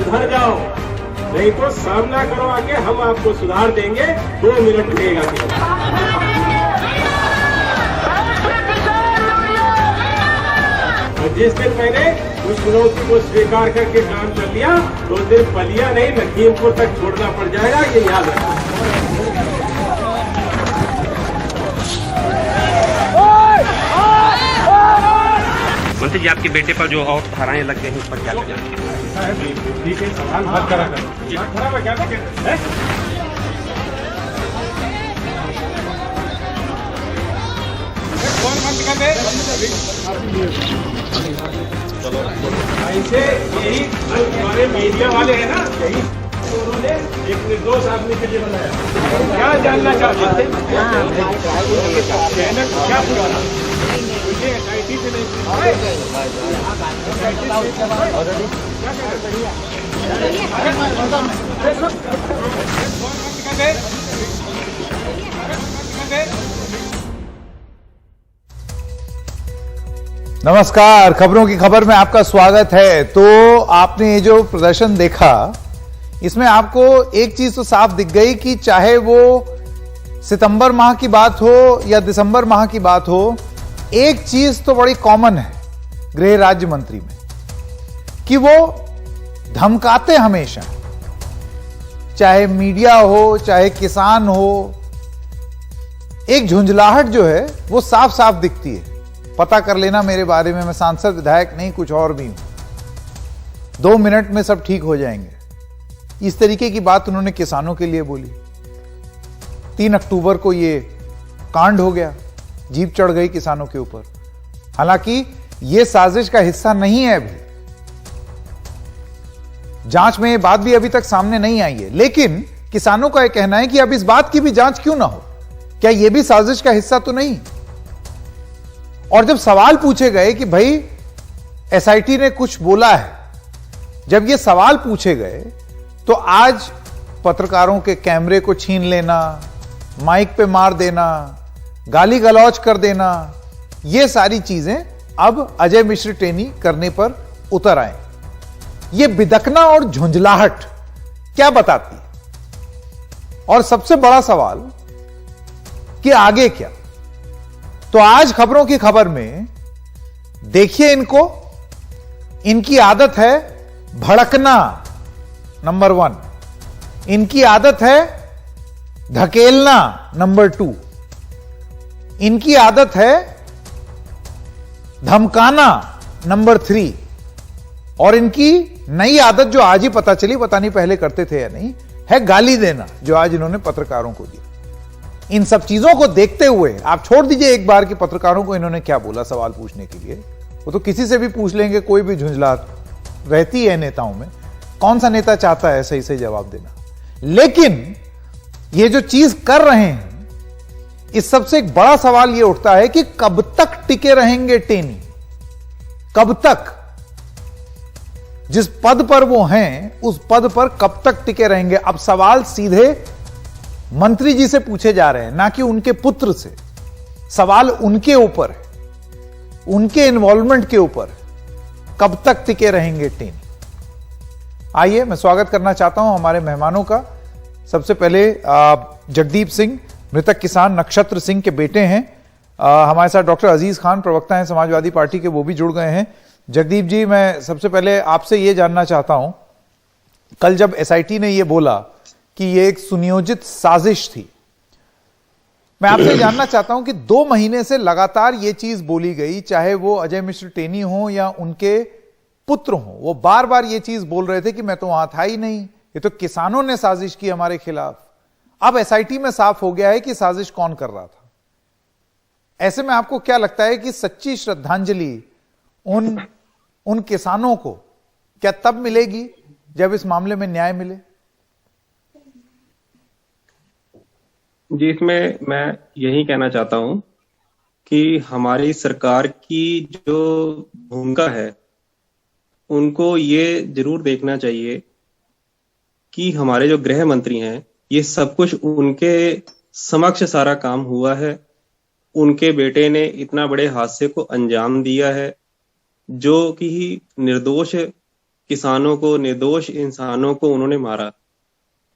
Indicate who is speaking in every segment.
Speaker 1: सुधर जाओ, नहीं तो सामना करो आके, हम आपको सुधार देंगे। 2 मिनट लगेगा। और जिस दिन मैंने उस चुनौती को स्वीकार करके काम कर लिया, तो उस दिन बलिया नहीं लखीमपुर तक छोड़ना पड़ जाएगा, ये याद रखना।
Speaker 2: मंत्री जी, आपके बेटे पर जो और धाराएं लग गई हैं, उस पर क्या करें?
Speaker 1: ठीक है, सवाल मत करा करो। खराब है क्या है? ऐसे यही हमारे मीडिया वाले हैं ना, यही उन्होंने एक निर्दोष आदमी के लिए बनाया। क्या जानना चाहते थे? क्या पुराना मुझे SIT से नहीं
Speaker 3: नमस्कार, खबरों की खबर में आपका स्वागत है। तो आपने ये जो प्रदर्शन देखा, इसमें आपको एक चीज तो साफ दिख गई कि चाहे वो सितंबर माह की बात हो या दिसंबर माह की बात हो, एक चीज तो बड़ी कॉमन है गृह राज्य मंत्री में कि वो धमकाते हमेशा, चाहे मीडिया हो चाहे किसान हो। एक झुंझलाहट जो है वो साफ साफ दिखती है। पता कर लेना मेरे बारे में, मैं सांसद विधायक नहीं, कुछ और भी हूं। 2 मिनट में सब ठीक हो जाएंगे, इस तरीके की बात उन्होंने किसानों के लिए बोली। 3 अक्टूबर को ये कांड हो गया, जीप चढ़ गई किसानों के ऊपर। हालांकि ये साजिश का हिस्सा नहीं है, अभी जांच में ये बात भी अभी तक सामने नहीं आई है, लेकिन किसानों का यह कहना है कि अब इस बात की भी जांच क्यों ना हो, क्या यह भी साजिश का हिस्सा तो नहीं। और जब सवाल पूछे गए कि भाई SIT ने कुछ बोला है, जब ये सवाल पूछे गए तो आज पत्रकारों के कैमरे को छीन लेना, माइक पे मार देना, गाली गलौज कर देना, ये सारी चीजें अब अजय मिश्र टेनी करने पर उतर आए। ये बिदकना और झुंझलाहट क्या बताती है? और सबसे बड़ा सवाल कि आगे क्या? तो आज खबरों की खबर में देखिए इनको, इनकी आदत है भड़कना, नंबर 1। इनकी आदत है धकेलना, नंबर 2। इनकी आदत है धमकाना, नंबर 3। और इनकी नई आदत जो आज ही पता चली, पता नहीं पहले करते थे या नहीं, है गाली देना, जो आज इन्होंने पत्रकारों को दी। इन सब चीजों को देखते हुए आप छोड़ दीजिए एक बार कि पत्रकारों को इन्होंने क्या बोला सवाल पूछने के लिए, वो तो किसी से भी पूछ लेंगे, कोई भी झुंझलाहट रहती है नेताओं में। कौन सा नेता चाहता है सही सही जवाब देना? लेकिन ये जो चीज कर रहे हैं, इस सबसे एक बड़ा सवाल ये उठता है कि कब तक टिके रहेंगे टेनी? कब तक? जिस पद पर वो हैं, उस पद पर कब तक टिके रहेंगे? अब सवाल सीधे मंत्री जी से पूछे जा रहे हैं, ना कि उनके पुत्र से। सवाल उनके ऊपर है, उनके इन्वॉल्वमेंट के ऊपर है। कब तक टिके रहेंगे टेनी? आइए, मैं स्वागत करना चाहता हूं हमारे मेहमानों का। सबसे पहले जगदीप सिंह, मृतक किसान नक्षत्र सिंह के बेटे हैं। हमारे साथ डॉक्टर अजीज खान, प्रवक्ता हैं समाजवादी पार्टी के, वो भी जुड़ गए हैं। जगदीप जी, मैं सबसे पहले आपसे ये जानना चाहता हूं, कल जब SIT ने ये बोला कि ये एक सुनियोजित साजिश थी, मैं आपसे जानना चाहता हूं कि 2 महीने से लगातार ये चीज बोली गई, चाहे वो अजय मिश्र टेनी हो या उनके पुत्र हो, वो बार बार ये चीज बोल रहे थे कि मैं तो वहां था ही नहीं, ये तो किसानों ने साजिश की हमारे खिलाफ। अब SIT में साफ हो गया है कि साजिश कौन कर रहा था। ऐसे में आपको क्या लगता है कि सच्ची श्रद्धांजलि उन किसानों को क्या तब मिलेगी जब इस मामले में न्याय मिले?
Speaker 4: जी, इसमें मैं यही कहना चाहता हूं कि हमारी सरकार की जो भूमिका है, उनको ये जरूर देखना चाहिए कि हमारे जो गृह मंत्री हैं, ये सब कुछ उनके समक्ष सारा काम हुआ है। उनके बेटे ने इतना बड़े हादसे को अंजाम दिया है, जो कि निर्दोष किसानों को, निर्दोष इंसानों को उन्होंने मारा।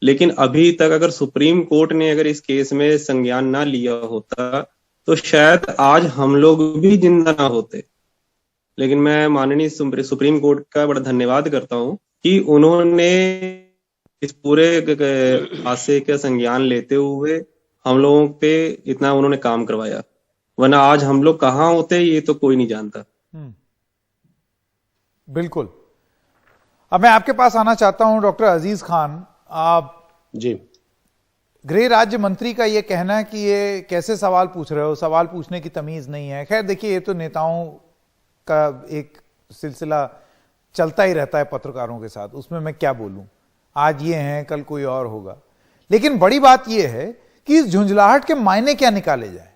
Speaker 4: लेकिन अभी तक अगर सुप्रीम कोर्ट ने अगर इस केस में संज्ञान ना लिया होता तो शायद आज हम लोग भी जिंदा ना होते। लेकिन मैं माननीय सुप्रीम कोर्ट का बड़ा धन्यवाद करता हूं कि उन्होंने इस पूरे हादसे का संज्ञान लेते हुए हम लोगों पे इतना उन्होंने काम करवाया, वरना आज हम लोग कहाँ होते ये तो कोई नहीं जानता।
Speaker 3: बिल्कुल। अब मैं आपके पास आना चाहता हूं डॉक्टर अजीज खान। आप
Speaker 5: जी,
Speaker 3: गृह राज्य मंत्री का यह कहना है कि ये कैसे सवाल पूछ रहे हो, सवाल पूछने की तमीज नहीं है। खैर देखिए, ये तो नेताओं का एक सिलसिला चलता ही रहता है पत्रकारों के साथ, उसमें मैं क्या बोलूं। आज ये हैं, कल कोई और होगा। लेकिन बड़ी बात यह है कि इस झुंझलाहट के मायने क्या निकाले जाए।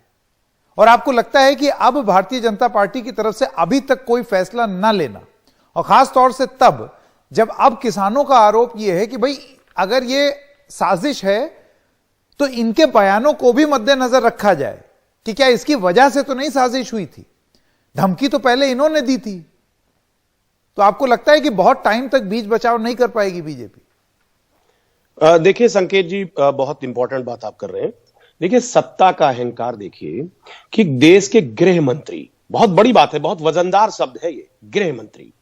Speaker 3: और आपको लगता है कि अब भारतीय जनता पार्टी की तरफ से अभी तक कोई फैसला न लेना, और खास तौर से तब जब अब किसानों का आरोप यह है कि भाई अगर ये साजिश है तो इनके बयानों को भी मद्देनजर रखा जाए कि क्या इसकी वजह से तो नहीं साजिश हुई थी, धमकी तो पहले इन्होंने दी थी। तो आपको लगता है कि बहुत टाइम तक बीच बचाव नहीं कर पाएगी बीजेपी?
Speaker 5: देखिए संकेत जी, बहुत इंपॉर्टेंट बात आप कर रहे हैं। देखिए, सत्ता का अहंकार देखिए कि देश के गृह मंत्री, बहुत बड़ी बात है, बहुत वजनदार शब्द है ये, गृह मंत्री,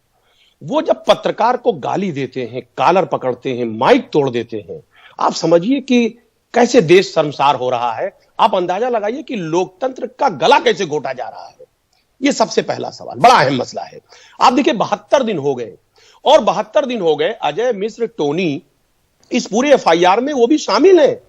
Speaker 5: वो जब पत्रकार को गाली देते हैं, कालर पकड़ते हैं, माइक तोड़ देते हैं, आप समझिए कि कैसे देश शर्मसार हो रहा है। आप अंदाजा लगाइए कि लोकतंत्र का गला कैसे घोटा जा रहा है। ये सबसे पहला सवाल, बड़ा अहम मसला है। आप देखिए 72 दिन हो गए, और 72 दिन हो गए अजय मिश्र टोनी इस पूरे एफआईआर में वो भी शामिल है।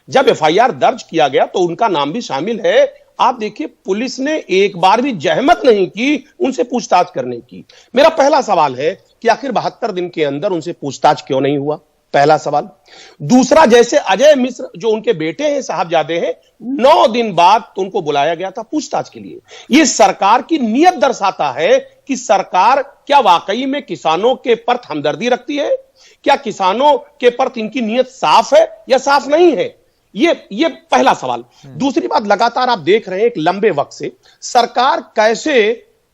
Speaker 5: जब एफआईआर दर्ज किया गया तो उनका नाम भी शामिल है। आप देखिए, पुलिस ने एक बार भी जहमत नहीं की उनसे पूछताछ करने की। मेरा पहला सवाल है कि आखिर 72 दिन के अंदर उनसे पूछताछ क्यों नहीं हुआ, पहला सवाल। दूसरा, जैसे अजय मिश्र जो उनके बेटे हैं, साहबजादे हैं, 9 दिन बाद तो उनको बुलाया गया था पूछताछ के लिए। यह सरकार की नीयत दर्शाता है कि सरकार क्या वाकई में किसानों के प्रति हमदर्दी रखती है, क्या किसानों के प्रति इनकी नीयत साफ है या साफ नहीं है। ये पहला सवाल। दूसरी बात, लगातार आप देख रहे हैं एक लंबे वक्त से सरकार कैसे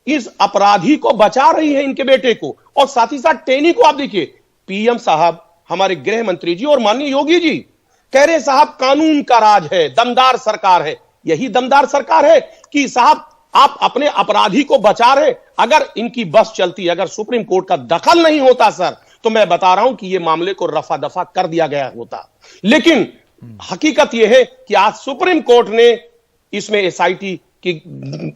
Speaker 5: इस अपराधी को बचा रही है, इनके बेटे को, और साथ ही साथ टेनी को। आप देखिए, पीएम साहब, हमारे गृह मंत्री जी और माननीय योगी जी कह रहे साहब कानून का राज है, दमदार सरकार है। यही दमदार सरकार है कि साहब आप अपने अपराधी को बचा रहे। अगर इनकी बस चलती, अगर सुप्रीम कोर्ट का दखल नहीं होता सर, तो मैं बता रहा हूं कि यह मामले को रफा दफा कर दिया गया होता। लेकिन हकीकत यह है कि आज सुप्रीम कोर्ट ने इसमें एसआईटी की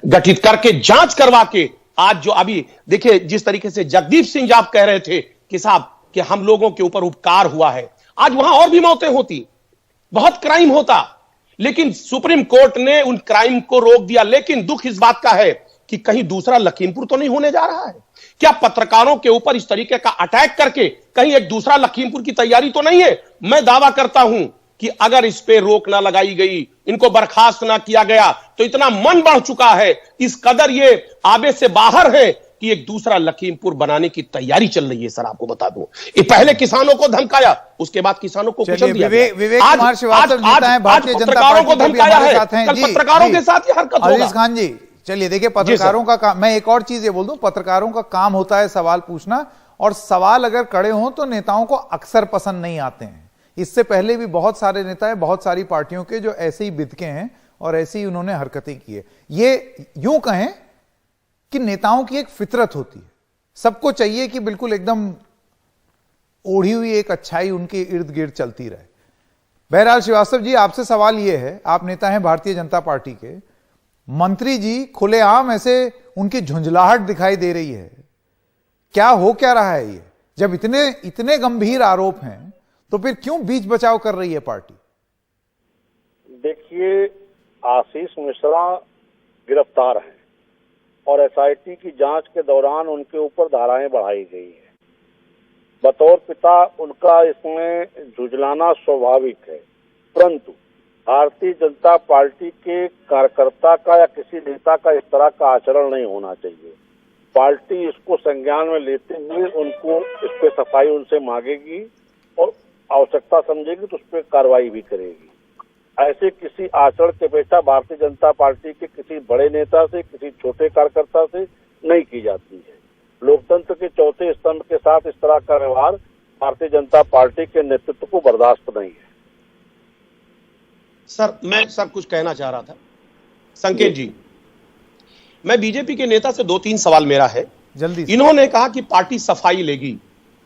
Speaker 5: गठित करके जांच करवा के, आज जो अभी देखिए जिस तरीके से जगदीप सिंह आप कह रहे थे कि साहब कि हम लोगों के ऊपर उपकार हुआ है, आज वहां और भी मौतें होती, बहुत क्राइम होता, लेकिन सुप्रीम कोर्ट ने उन क्राइम को रोक दिया। लेकिन दुख इस बात का है कि कहीं दूसरा लखीमपुर तो नहीं होने जा रहा है। क्या पत्रकारों के ऊपर इस तरीके का अटैक करके कहीं एक दूसरा लखीमपुर की तैयारी तो नहीं है? मैं दावा करता हूं कि अगर इस पे रोक ना लगाई गई, इनको बर्खास्त ना किया गया, तो इतना मन बढ़ चुका है, इस कदर ये आबे से बाहर है कि एक दूसरा लखीमपुर बनाने की तैयारी चल रही है। सर आपको बता दूं, ये पहले किसानों को धमकाया, उसके बाद किसानों को कुचल दिया।
Speaker 3: विवेक कुमार श्रीवास्तव नेता हैं भारतीय जनता
Speaker 5: पत्रकारों को
Speaker 3: पार्टी के,
Speaker 5: धमकाया है,
Speaker 3: कल
Speaker 5: पत्रकारों के साथ ये हरकत होगा।
Speaker 3: अजीज खान जी, चलिए देखिए, पत्रकारों का काम, मैं एक और चीज ये बोल दूं, पत्रकारों का काम होता है सवाल पूछना, और सवाल अगर कड़े हों तो नेताओं को अक्सर पसंद नहीं आते हैं। इससे पहले भी बहुत सारे नेता हैं, बहुत सारी पार्टियों के, जो ऐसे ही बिदके हैं और ऐसे ही उन्होंने हरकतें की है। ये यूं कहें कि नेताओं की एक फितरत होती है, सबको चाहिए कि बिल्कुल एकदम ओढ़ी हुई एक अच्छाई उनके इर्द गिर्द चलती रहे। बहरहाल श्रीवास्तव जी, आपसे सवाल यह है, आप नेता हैं भारतीय जनता पार्टी के, मंत्री जी खुलेआम ऐसे उनकी झुंझलाहट दिखाई दे रही है, क्या हो क्या रहा है ये? जब इतने इतने गंभीर आरोप हैं तो फिर क्यों बीच बचाव कर रही है पार्टी?
Speaker 6: देखिए, आशीष मिश्रा गिरफ्तार हैं और एसआईटी की जांच के दौरान उनके ऊपर धाराएं बढ़ाई गई है। बतौर पिता उनका इसमें झुंझलाना स्वाभाविक है, परंतु भारतीय जनता पार्टी के कार्यकर्ता का या किसी नेता का इस तरह का आचरण नहीं होना चाहिए। पार्टी इसको संज्ञान में लेते हुए उनको इस पे सफाई उनसे मांगेगी और आवश्यकता समझेगी तो उस पर कार्रवाई भी करेगी। ऐसे किसी आचरण की अपेक्षा भारतीय जनता पार्टी के किसी बड़े नेता से, किसी छोटे कार्यकर्ता से नहीं की जाती है। लोकतंत्र के चौथे स्तंभ के साथ इस तरह का व्यवहार भारतीय जनता पार्टी के नेतृत्व को बर्दाश्त नहीं है।
Speaker 5: सर मैं कुछ कहना चाह रहा था। संकेत जी, मैं बीजेपी के नेता से 2-3 सवाल मेरा है।
Speaker 3: जल्दी से।
Speaker 5: इन्होंने कहा कि पार्टी सफाई लेगी।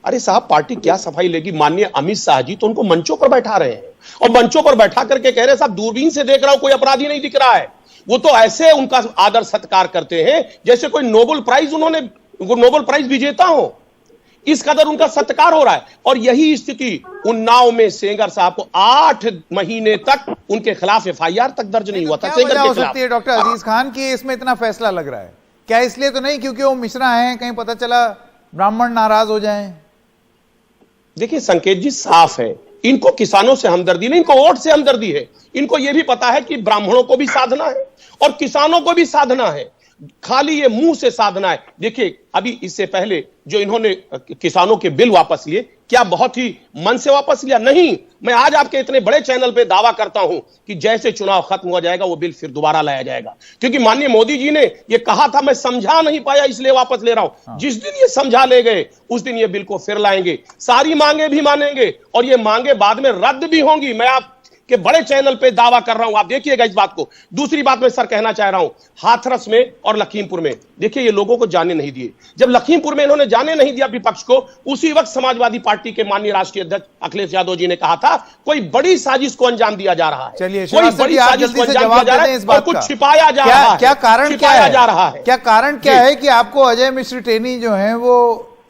Speaker 5: अरे साहब, पार्टी क्या सफाई लेगी? माननीय अमित शाह जी तो उनको मंचों पर बैठा रहे हैं और मंचों पर बैठा करके कह रहे हैं साहब दूरबीन से देख रहा हूं, कोई अपराधी नहीं दिख रहा है। वो तो ऐसे उनका आदर सत्कार करते हैं जैसे कोई नोबेल प्राइज विजेता हो। इस कदर उनका सत्कार हो रहा है। और यही स्थिति उन्नाव में सेंगर साहब को 8 महीने तक उनके खिलाफ FIR तक दर्ज नहीं हुआ था।
Speaker 3: क्या
Speaker 5: सेंगर
Speaker 3: वजह
Speaker 5: के
Speaker 3: हो
Speaker 5: खिलाफ
Speaker 3: सकती है डॉक्टर अजीज खान की इसमें इतना फैसला लग रहा है? क्या इसलिए तो नहीं क्योंकि वो मिश्रा हैं, कहीं पता चला ब्राह्मण नाराज हो जाएं?
Speaker 5: देखिए संकेत जी, साफ है, इनको किसानों से हमदर्दी नहीं, इनको वोट से हमदर्दी है। इनको यह भी पता है कि ब्राह्मणों को भी साधना है और किसानों को भी साधना है, खाली ये मुंह से साधना है। देखिए अभी इससे पहले जो इन्होंने किसानों के बिल वापस लिए, क्या बहुत ही मन से वापस लिया? नहीं। मैं आज आपके इतने बड़े चैनल पे दावा करता हूं कि जैसे चुनाव खत्म हो जाएगा वो बिल फिर दोबारा लाया जाएगा, क्योंकि माननीय मोदी जी ने ये कहा था मैं समझा नहीं पाया इसलिए वापस ले रहा हूं। जिस दिन ये समझा ले गए उस दिन ये बिल को फिर लाएंगे, सारी मांगे भी मानेंगे और ये मांगे बाद में रद्द भी होंगी। मैं आप के बड़े चैनल पे दावा कर रहा हूं, आप देखिएगा इस बात को। दूसरी बात मैं सर कहना चाह रहा हूं, हाथरस में और लखीमपुर में देखिए ये लोगों को जाने नहीं दिए। जब लखीमपुर में इन्होंने जाने नहीं दिया विपक्ष को, उसी वक्त समाजवादी पार्टी के माननीय राष्ट्रीय अध्यक्ष अखिलेश यादव जी ने कहा था कोई बड़ी साजिश को अंजाम दिया जा रहा है।
Speaker 3: चलिए
Speaker 5: कोई बड़ी साजिश को अंजाम दिया जा रहा है और कुछ छिपाया जा रहा है।
Speaker 3: क्या कारण क्या है?
Speaker 5: जा रहा है
Speaker 3: क्या कारण क्या है कि आपको अजय मिश्र टेनी जो हैं वो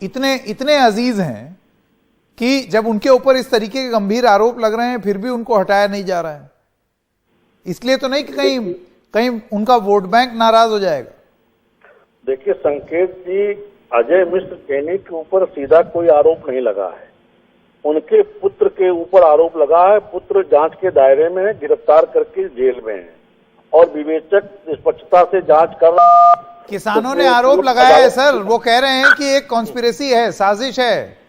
Speaker 3: इतने अजीज हैं कि जब उनके ऊपर इस तरीके के गंभीर आरोप लग रहे हैं फिर भी उनको हटाया नहीं जा रहा है? इसलिए तो नहीं कि कहीं उनका वोट बैंक नाराज हो जाएगा?
Speaker 6: देखिए संकेत जी, अजय मिश्र टेनी के ऊपर सीधा कोई आरोप नहीं लगा है, उनके पुत्र के ऊपर आरोप लगा है। पुत्र जांच के दायरे में है, गिरफ्तार करके जेल में है और विवेचक निष्पक्षता से जांच कर रहा है।
Speaker 3: किसानों ने आरोप लगाया है सर, वो कह रहे हैं कि एक कॉन्स्पिरेसी है, साजिश है।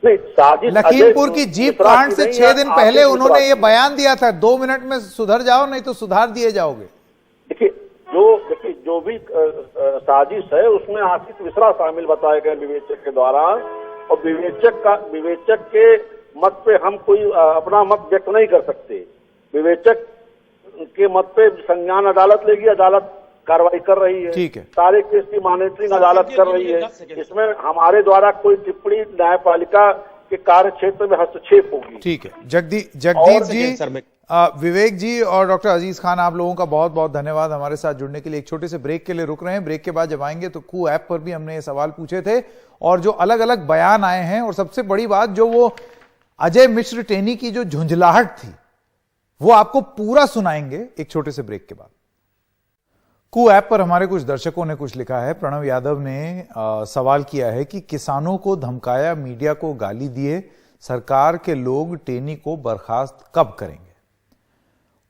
Speaker 6: नहीं, साजिश
Speaker 3: लखीमपुर की जीप कांड से 6 दिन पहले उन्होंने ये बयान दिया था, 2 मिनट में सुधर जाओ नहीं तो सुधार दिए जाओगे।
Speaker 6: देखिए जो भी साजिश है उसमें आशीष मिश्रा शामिल बताए गए विवेचक के द्वारा, और विवेचक के मत पे हम कोई अपना मत व्यक्त नहीं कर सकते। विवेचक के मत पे संज्ञान अदालत लेगी, अदालत कार्रवाई कर रही है।
Speaker 3: ठीक है।
Speaker 6: सारे केस की मॉनिटरिंग अदालत कर रही है। इसमें हमारे द्वारा कोई टिप्पणी न्यायपालिका के कार्य क्षेत्र में हस्तक्षेप होगी। ठीक है।
Speaker 3: जगदीप जी, विवेक जी और डॉक्टर अजीज खान, आप लोगों का बहुत बहुत धन्यवाद हमारे साथ जुड़ने के लिए। एक छोटे से ब्रेक के लिए रुक रहे हैं। ब्रेक के बाद जब आएंगे तो कू ऐप पर भी हमने ये सवाल पूछे थे और जो अलग अलग बयान आए हैं, और सबसे बड़ी बात जो वो अजय मिश्र टेनी की जो झुंझलाहट थी वो आपको पूरा सुनाएंगे एक छोटे से ब्रेक के बाद। कू ऐप पर हमारे कुछ दर्शकों ने कुछ लिखा है। प्रणव यादव ने सवाल किया है कि किसानों को धमकाया, मीडिया को गाली दिए, सरकार के लोग टेनी को बर्खास्त कब करेंगे?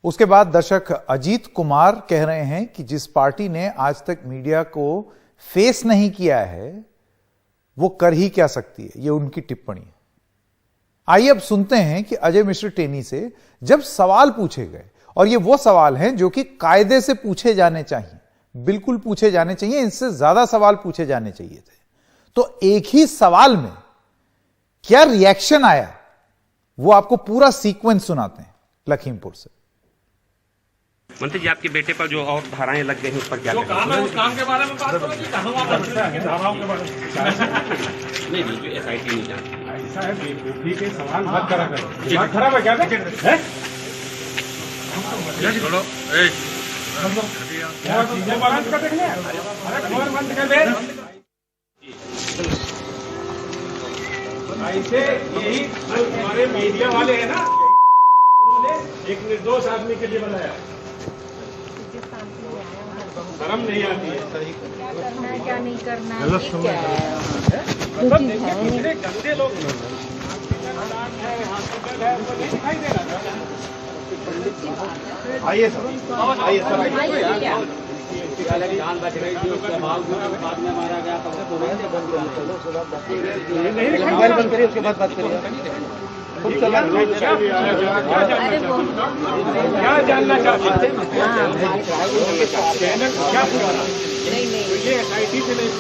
Speaker 3: उसके बाद दर्शक अजीत कुमार कह रहे हैं कि जिस पार्टी ने आज तक मीडिया को फेस नहीं किया है वो कर ही क्या सकती है, ये उनकी टिप्पणी है। आइए अब सुनते हैं कि अजय मिश्र टेनी से जब सवाल पूछे गए, और ये वो सवाल हैं जो कि कायदे से पूछे जाने चाहिए, बिल्कुल पूछे जाने चाहिए, इनसे ज्यादा सवाल पूछे जाने चाहिए थे, तो एक ही सवाल में क्या रिएक्शन आया वो आपको पूरा सीक्वेंस सुनाते हैं लखीमपुर से।
Speaker 2: मंत्री जी, आपके बेटे पर जो और धाराएं लग गई हैं उस पर क्या कहेंगे?
Speaker 1: काम है उस काम के बारे में बात करो कि कहां वहां धाराओं के बारे में
Speaker 2: नहीं जो SIT नहीं जानती
Speaker 1: ऐसा है, बेवकूफी के सवाल मत करा करो। दिमाग खराब है क्या? है
Speaker 2: बोलो
Speaker 1: चीजें बंद कर देंगे। अरे कमर बंद कर दे। ऐसे यही जो हमारे मीडिया वाले हैं ना, उन्होंने एक निर्दोष आदमी के लिए बनाया, शर्म नहीं आती है।
Speaker 7: करना है क्या नहीं करना है,
Speaker 1: गलत
Speaker 7: क्या है?
Speaker 1: मतलब देखिए कितने गंदे लोग दिखाई दे रहा है। आइए सर, आइए सर,
Speaker 7: आइए क्या?
Speaker 8: जान बच रही थी, उसके बाद में मारा गया तो
Speaker 1: मोबाइल बंद करिए, उसके बाद बात करिए। क्या जानना चाहते थे? चैनल क्या पूछा? ये SIT से नहीं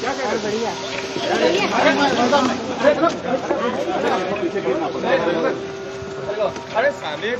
Speaker 1: क्या कर बढ़िया। अरे साले